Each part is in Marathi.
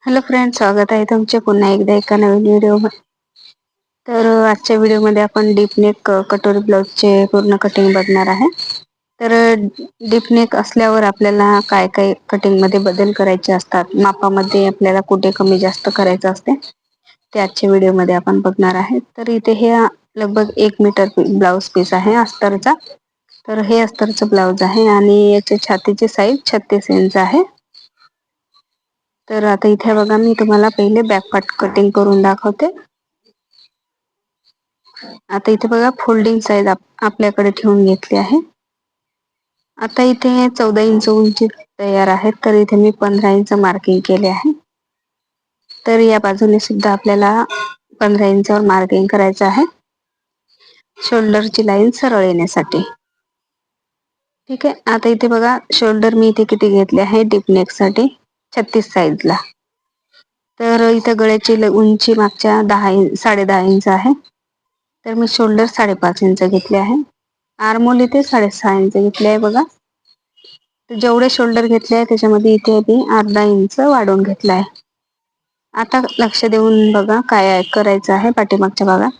हॅलो फ्रेंड्स, स्वागत आहे तुमचे पुन्हा एकदा एका नवीन व्हिडिओमध्ये. तर आजच्या व्हिडिओमध्ये आपण डीपनेक कटोरी ब्लाउजचे पूर्ण कटिंग बघणार आहे. तर डीपनेक असल्यावर आपल्याला काय काय कटिंगमध्ये बदल करायचे असतात, मापामध्ये आपल्याला कुठे कमी जास्त करायचं असते ते आजच्या व्हिडिओमध्ये आपण बघणार आहे. तर इथे हे लगभग 1 मीटर ब्लाउज पीस आहे अस्तरचा. तर हे अस्तरचं ब्लाउज आहे आणि याची छातीची साईज 36 इंच आहे. तर आता इथे बघा, मी तुम्हाला पहिले बॅक पार्ट कटिंग करून दाखवते. आता इथे बघा, फोल्डिंग साईज आपल्याकडे ठेवून घेतली आहे. आता इथे 14 इंच उंची तयार आहे, तर इथे मी 15 इंच मार्किंग केले आहे. तर या बाजूने सुद्धा आपल्याला 15 इंचावर मार्किंग करायचं आहे, शोल्डरची लाईन सरळ येण्यासाठी. ठीक आहे. आता इथे बघा, शोल्डर मी इथे किती घेतले आहे डीपनेक साठी, 36 साईजला. तर इथं गळ्याची उंची मागच्या 10.5 इंच आहे. तर मी शोल्डर 5.5 इंच घेतले आहे. आर्मोल इथे 6.5 इंच घेतले आहे बघा. तर जेवढे शोल्डर घेतले आहे त्याच्यामध्ये इथे मी अर्धा इंच वाढवून घेतला आहे. आता लक्ष देऊन बघा काय करायचं आहे पाठीमागच्या भागात.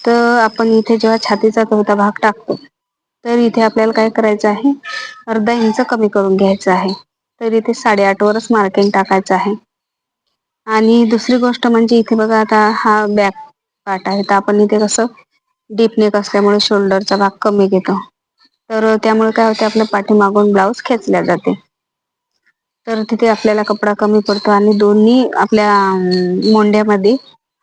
तर आपण इथे जेव्हा छातीचा चौथा भाग टाकतो, तर इथे आपल्याला काय करायचं आहे, अर्धा इंच कमी करून घ्यायचं आहे. तर इथे 8.5 वरच मार्किंग टाकायचं आहे. आणि दुसरी गोष्ट म्हणजे इथे बघा, आता हा बॅक पार्ट आहे, तर आपण इथे कसं डीपनेक असल्यामुळे शोल्डरचा भाग कमी घेतो. तर त्यामुळे काय होते, आपल्या पाठीमागून ब्लाऊज खेचल्या जाते. तर तिथे आपल्याला कपडा कमी पडतो आणि दोन्ही आपल्या मोंढ्यामध्ये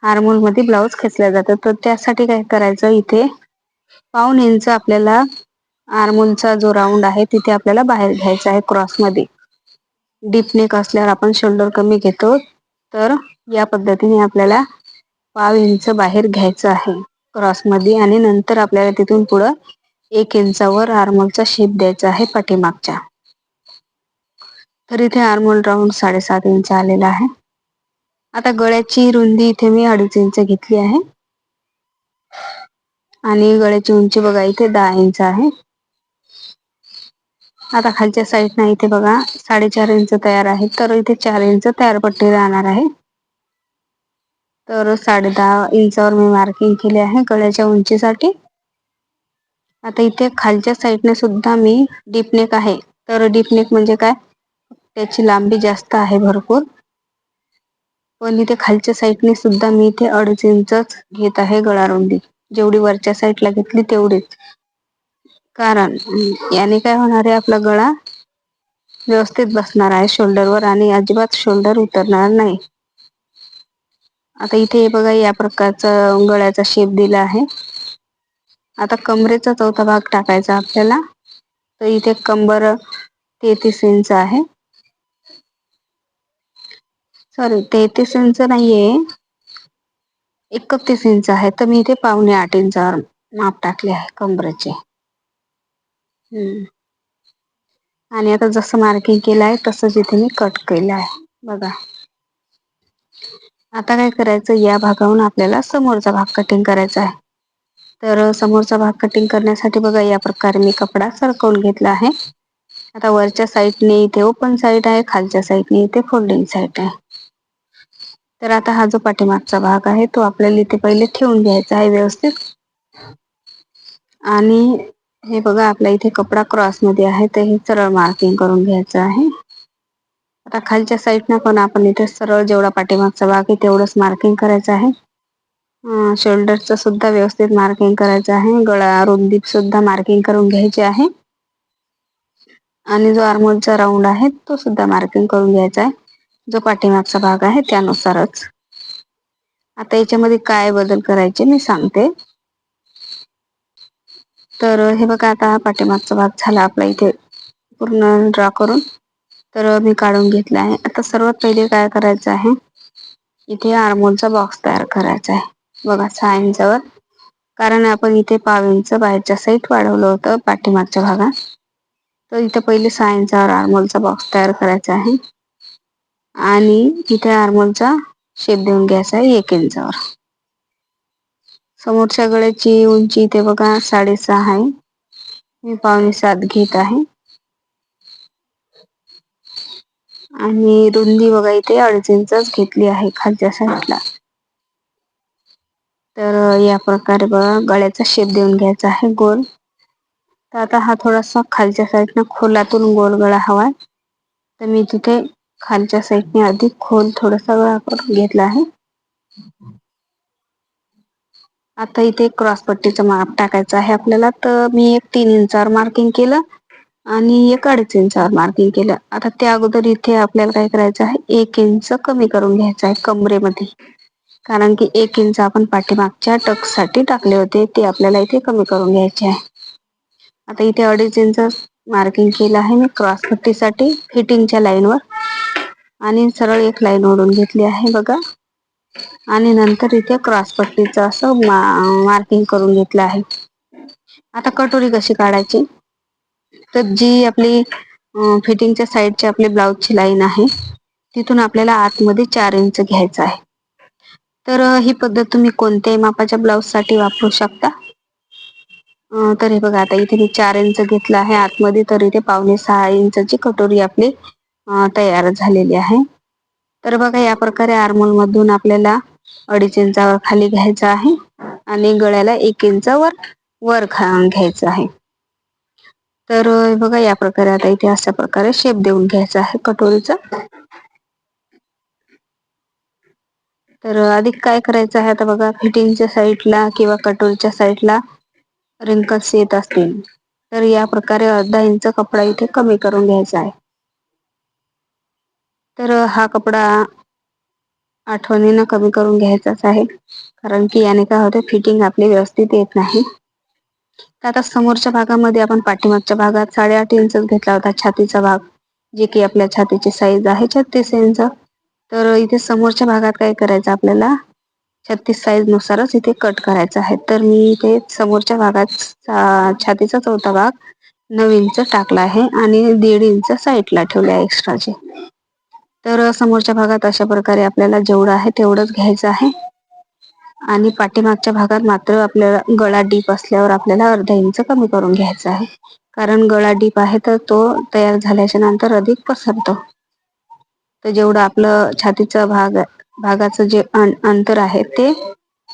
आर्मोल मध्ये ब्लाऊज खेचल्या जातं. तर त्यासाठी काय करायचं, इथे 1/2 इंच आपल्याला आर्मोलचा जो राऊंड आहे तिथे आपल्याला बाहेर घ्यायचा आहे क्रॉस मध्ये. डीपनेक असल्यावर आपण शोल्डर कमी घेतो, तर या पद्धतीने आपल्याला 1/2 इंच बाहेर घ्यायचं आहे क्रॉस मध्ये, आणि नंतर आपल्याला तिथून पुढं 1 इंचावर आर्मोलचा शेप द्यायचा आहे पाठीमागच्या. तर इथे आर्मोल राऊंड 7.5 इंच आलेला आहे. आता गळ्याची रुंदी इथे मी 2.5 इंच घेतली आहे आणि गळ्याची उंची बघा इथे 10 इंच आहे. आता खालच्या साईडने इथे बघा 4.5 इंच तयार आहे, तर इथे 4 इंच तयार पट्टी राहणार आहे. तर 10.5 इंचावर मी मार्किंग केले आहे गळ्याच्या उंचीसाठी. आता इथे खालच्या साईडने सुद्धा मी डीपनेक आहे, तर डीपनेक म्हणजे काय, त्याची लांबी जास्त आहे भरपूर, पण इथे खालच्या साईडने सुद्धा मी इथे 2.5 इंचच घेत आहे गळा रुंदी, जेवढी वरच्या साईडला घेतली तेवढीच. कारण याने काय होणार आहे, आपला गळा व्यवस्थित बसणार आहे शोल्डरवर आणि अजिबात शोल्डर उतरणार नाही. आता इथे बघा, या प्रकारचा गळ्याचा शेप दिला आहे. आता कमरेचा चौथा भाग टाकायचा आपल्याला. तर इथे कंबर 33 इंच आहे, सॉरी 33 इंच नाहीये, 31 इंच आहे. तर मी इथे 7.25 इंचावर माप टाकले आहे कमरेचे. आणि आता जसं मार्किंग केलं आहे तसंच इथे मी कट केलं आहे बघा. आता काय करायचं, या भागावरून आपल्याला समोरचा भाग कटिंग करायचा आहे. तर समोरचा भाग कटिंग करण्यासाठी बघा, या प्रकारे मी कपडा सरकवून घेतला आहे. आता वरच्या साईडने इथे ओपन साईड आहे, खालच्या साईडने इथे फोल्डिंग साईड आहे. तर आता हा जो पाठीमागचा भाग आहे तो आपल्याला इथे पहिले ठेवून घ्यायचा आहे व्यवस्थित. आणि हे बघा, आपल्या इथे कपडा क्रॉस मध्ये आहे, तर हे सरळ मार्किंग करून घ्यायचं आहे. आता खालच्या साईडनं पण आपण इथे सरळ जेवढा पाठीमागचा भाग आहे तेवढंच मार्किंग करायचं आहे. शोल्डरचं सुद्धा व्यवस्थित मार्किंग करायचं आहे, गळा रुंदीत सुद्धा मार्किंग करून घ्यायचे आहे, आणि जो आर्मोलचा राऊंड आहे तो सुद्धा मार्किंग करून घ्यायचा आहे, जो पाठीमागचा भाग आहे त्यानुसारच. आता याच्यामध्ये काय बदल करायचे मी सांगते. तर हे बघा, आता हा पाठीमागचा भाग झाला आपला इथे पूर्ण ड्रॉ करून, तर मी काढून घेतला आहे. आता सर्वात पहिले काय करायचं आहे, इथे आर्मोलचा बॉक्स तयार करायचा आहे बघा 6 इंचावर. कारण आपण इथे 1/2 इंच बाहेरच्या साईड वाढवलं होतं पाठीमागच्या भागात. तर इथे पहिले 6 इंचावर आर्मोलचा बॉक्स तयार करायचा आहे आणि इथे आर्मोलचा शेप देऊन घ्यायचा आहे 1 इंचावर. समोरच्या गळ्याची उंची इथे बघा 6.5 आहे, मी 6.25 घेत आहे. आणि रुंदी बघा इथे 2.5 इंचच घेतली आहे खालच्या साईडला. तर या प्रकारे बघा गळ्याचा शेप देऊन घ्यायचा आहे गोल. तर आता हा थोडासा खालच्या साईडनं खोलातून गोल गळा हवाय, तर मी तिथे खालच्या साईडने अधिक खोल थोडासा गळा करून घेतला आहे. आता इथे क्रॉस पट्टीचं माप टाकायचं आहे आपल्याला, तर मी एक 3 इंचावर मार्किंग केलं आणि एक 2.5 इंचावर मार्किंग केलं. आता त्या अगोदर इथे आपल्याला काय करायचं आहे, 1 इंच कमी करून घ्यायचं आहे कमरेमध्ये, कारण की 1 इंच आपण पाठीमागच्या टक्ससाठी टाकले होते, ते आपल्याला इथे कमी करून घ्यायचे आहे. आता इथे 2.5 इंच मार्किंग केलं आहे मी क्रॉस पट्टीसाठी फिटिंगच्या लाईनवर, आणि सरळ एक लाईन ओढून घेतली आहे बघा. आणि नंतर इथे क्रॉस पट्टीचं असं मार्किंग करून घेतलं आहे. आता कटोरी कशी काढायची, तर जी आपली फिटिंगच्या साईडची आपली ब्लाउजची लाईन आहे, तिथून आपल्याला आतमध्ये 4 इंच घ्यायचं आहे. तर ही पद्धत तुम्ही कोणत्याही मापाच्या ब्लाउजसाठी वापरू शकता. तर हे बघा आता इथे मी 4 इंच घेतलं आहे आतमध्ये, तर इथे 5.25 इंचची कटोरी आपली तयार झालेली आहे. तर बघा या प्रकारे आर्मोल मधून आपल्याला 2.5 इंचावर खाली घ्यायचं आहे आणि गळ्याला 1 इंच वर घ्यायचं आहे. तर बघा या प्रकारे आता इथे अशा प्रकारे शेप देऊन घ्यायचा आहे कटोरीचा. तर अधिक काय करायचं आहे, आता बघा फिटिंगच्या साईडला किंवा कटोरीच्या साईडला रिंकल्स येत असतील, तर या प्रकारे अर्धा इंच कपडा इथे कमी करून घ्यायचा आहे. तर हा कपडा आठवणीनं कमी करून घ्यायचाच आहे, कारण की याने काय होते, फिटिंग आपली व्यवस्थित येत नाही. तर आता समोरच्या भागामध्ये आपण पाठीमागच्या भागात 8.5 इंच घेतला होता छातीचा भाग, जे की आपल्या छातीची साईज आहे 36 इंच. तर इथे समोरच्या भागात काय करायचं आपल्याला, 36 साईज नुसारच इथे कट करायचं आहे. तर मी इथे समोरच्या भागात छातीचा चौथा भाग 9 इंच टाकला आहे आणि 1.5 इंच साईडला ठेवले आहे एक्स्ट्राचे. तर समोरच्या भागात अशा प्रकारे आपल्याला जेवढं आहे तेवढंच घ्यायचं आहे. आणि पाठीमागच्या भागात मात्र आपल्याला गळा डीप असल्यावर आपल्याला अर्धा इंच कमी करून घ्यायचा आहे, कारण गळा डीप आहे तर तो तयार झाल्याच्या नंतर अधिक पसरतो. तर जेवढं आपलं छातीचा भागाचं जे अंतर आहे ते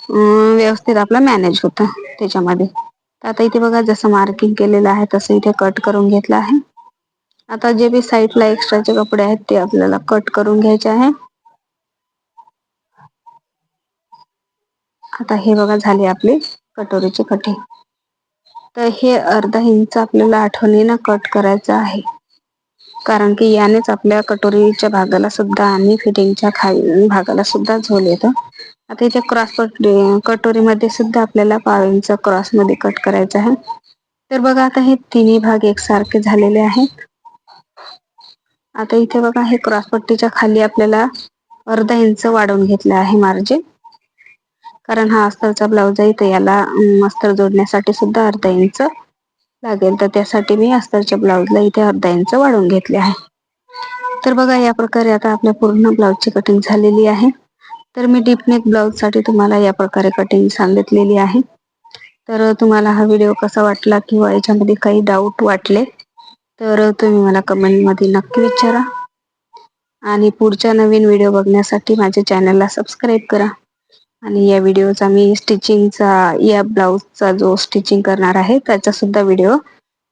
व्यवस्थित आपलं मॅनेज होतं त्याच्यामध्ये. तर आता इथे बघा जसं मार्किंग केलेलं आहे तसं इथे कट करून घेतलं आहे. आता जे बी साईडला एक्स्ट्राचे कपडे आहेत ते आपल्याला कट करून घ्यायचे आहे. आता हे बघा झाले आपले कटोरीचे कटिंग. तर हे अर्धा इंच आपल्याला आठवणीनं कट करायचं आहे, कारण की यानेच आपल्या कटोरीच्या भागाला सुद्धा आणि फिटिंगच्या खाली भागाला सुद्धा झोल येतं. आता इथे क्रॉस कटोरीमध्ये सुद्धा आपल्याला 5 इंच क्रॉस मध्ये कट करायचं आहे. तर बघा आता हे तिन्ही भाग एकसारखे झालेले आहेत. आता इथे बघा हे क्रॉस पट्टीच्या खाली आपल्याला अर्धा इंच वाढवून घेतलं आहे मार्जिन, कारण हा अस्तरचा ब्लाउज आहे तर याला अस्तर जोडण्यासाठी सुद्धा अर्धा इंच लागेल. तर त्यासाठी मी अस्तरच्या ब्लाउजला इथे अर्धा इंच वाढवून घेतले आहे. तर बघा या प्रकारे आता आपल्या पूर्ण ब्लाउजची कटिंग झालेली आहे. तर मी डीपनेक ब्लाउज साठी तुम्हाला या प्रकारे कटिंग सांगितलेली आहे. तर तुम्हाला हा व्हिडिओ कसा वाटला किंवा याच्यामध्ये काही डाऊट वाटले तर तुम्ही मला कमेंटमध्ये नक्की विचारा. आणि पुढच्या नवीन व्हिडिओ बघण्यासाठी माझ्या चॅनलला सबस्क्राईब करा. आणि या व्हिडिओचा मी स्टिचिंगचा या ब्लाउजचा जो स्टिचिंग करणार आहे त्याचा सुद्धा व्हिडिओ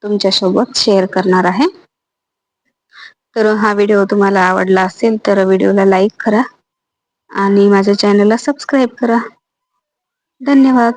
तुमच्यासोबत शेअर करणार आहे. तर हा व्हिडिओ तुम्हाला आवडला असेल तर व्हिडिओला लाईक करा आणि माझ्या चॅनलला सबस्क्राईब करा. धन्यवाद.